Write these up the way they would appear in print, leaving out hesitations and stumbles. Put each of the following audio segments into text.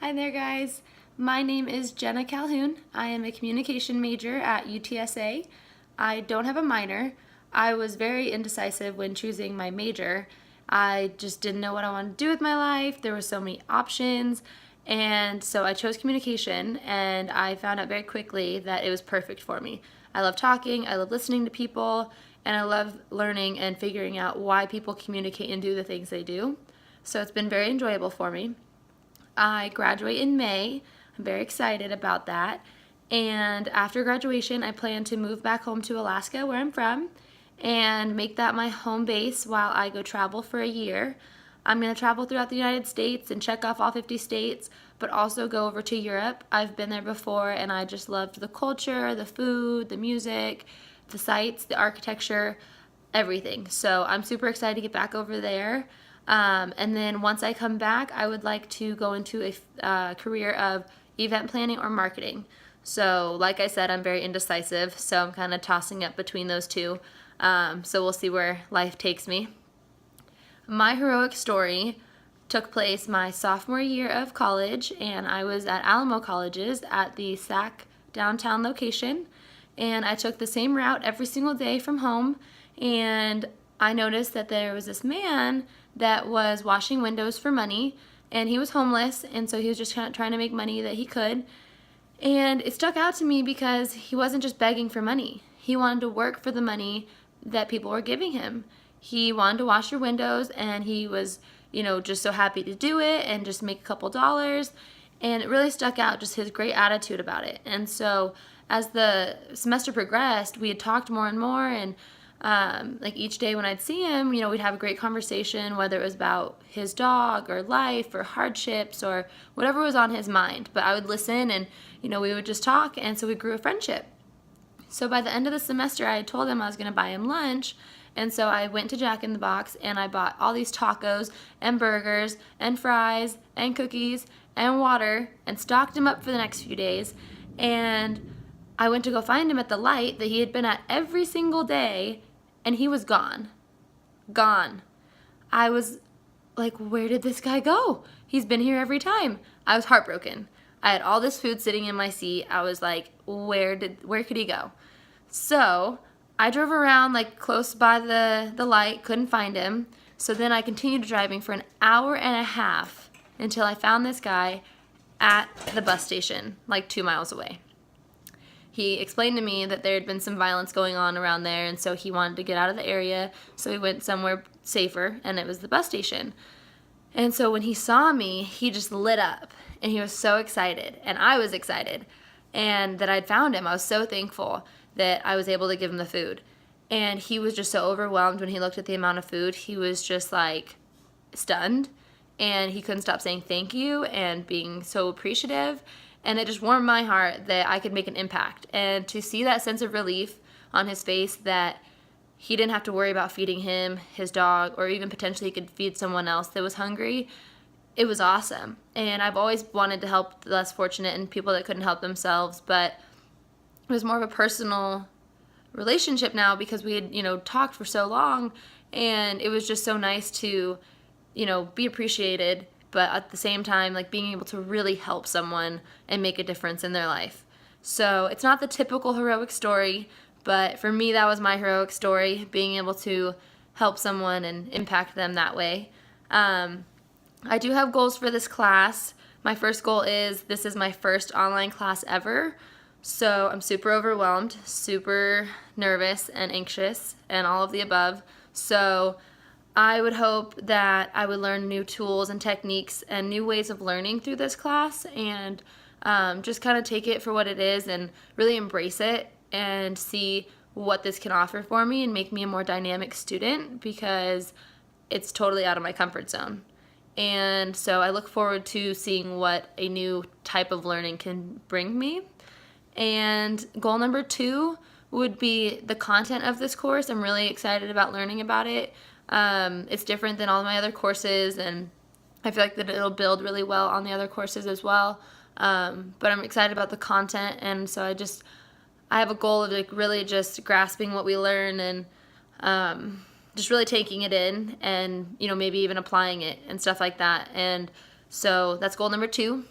Hi there guys, my name is Jenna Calhoun. I am a communication major at UTSA. I don't have a minor. I was very indecisive when choosing my major. I just didn't know what I wanted to do with my life. There were so many options, and so I chose communication, and I found out very quickly that it was perfect for me. I love talking, I love listening to people, and I love learning and figuring out why people communicate and do the things they do. So it's been very enjoyable for me. I graduate in May. I'm very excited about that. And after graduation, I plan to move back home to Alaska, where I'm from, and make that my home base while I go travel for a year. I'm going to travel throughout the United States and check off all 50 states, but also go over to Europe. I've been there before, and I just loved the culture, the food, the music, the sights, the architecture, everything. So I'm super excited to get back over there. And then once I come back, I would like to go into a career of event planning or marketing. So like I said, I'm very indecisive, so I'm kind of tossing up between those two. So we'll see where life takes me. My heroic story took place my sophomore year of college, and I was at Alamo Colleges at the SAC downtown location, and I took the same route every single day from home, and I noticed that there was this man that was washing windows for money, and he was homeless, and so he was just kind of trying to make money that he could. And it stuck out to me because he wasn't just begging for money. He wanted to work for the money that people were giving him. He wanted to wash your windows, and he was, just so happy to do it and just make a couple dollars. And it really stuck out, just his great attitude about it. And so as the semester progressed, we had talked more and more, and like each day when I'd see him, we'd have a great conversation, whether it was about his dog or life or hardships or whatever was on his mind. But I would listen, and, we would just talk, and so we grew a friendship. So by the end of the semester, I had told him I was going to buy him lunch, and so I went to Jack in the Box, and I bought all these tacos and burgers and fries and cookies and water and stocked him up for the next few days. And I went to go find him at the light that he had been at every single day, and he was gone. Gone. I was like, where did this guy go? He's been here every time. I was heartbroken. I had all this food sitting in my seat. I was like, where could he go? So I drove around like close by the light, couldn't find him. So then I continued driving for an hour and a half until I found this guy at the bus station, like 2 miles away. He explained to me that there had been some violence going on around there, and so he wanted to get out of the area, so he went somewhere safer, and it was the bus station. And so when he saw me, he just lit up, and he was so excited, and I was excited, and that I'd found him. I was so thankful that I was able to give him the food. And he was just so overwhelmed when he looked at the amount of food. He was just like stunned, and he couldn't stop saying thank you and being so appreciative. And it just warmed my heart that I could make an impact. And to see that sense of relief on his face, that he didn't have to worry about feeding him, his dog, or even potentially he could feed someone else that was hungry, it was awesome. And I've always wanted to help the less fortunate and people that couldn't help themselves, but it was more of a personal relationship now because we had, talked for so long, and it was just so nice to, be appreciated, but at the same time, like being able to really help someone and make a difference in their life. So it's not the typical heroic story, but for me, that was my heroic story, being able to help someone and impact them that way. I do have goals for this class. My first goal is this is my first online class ever, so I'm super overwhelmed, super nervous and anxious, and all of the above. So I would hope that I would learn new tools and techniques and new ways of learning through this class, and just kind of take it for what it is and really embrace it and see what this can offer for me and make me a more dynamic student, because it's totally out of my comfort zone. And so I look forward to seeing what a new type of learning can bring me. And goal number 2 would be the content of this course. I'm really excited about learning about it. It's different than all my other courses, and I feel like that it'll build really well on the other courses as well. But I'm excited about the content, and so I have a goal of like really just grasping what we learn and just really taking it in and maybe even applying it and stuff like that. And so that's goal number 2.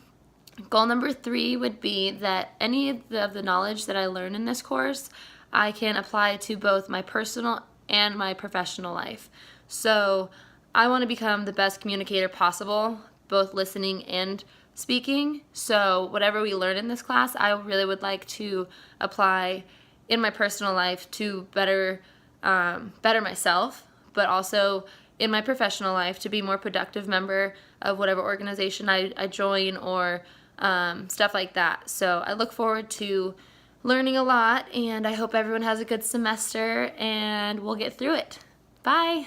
Goal number 3 would be that any of the knowledge that I learn in this course, I can apply to both my personal and my professional life. So I want to become the best communicator possible, both listening and speaking. So whatever we learn in this class, I really would like to apply in my personal life to better myself, but also in my professional life to be a more productive member of whatever organization I join, or stuff like that. So I look forward to learning a lot, and I hope everyone has a good semester and we'll get through it. Bye!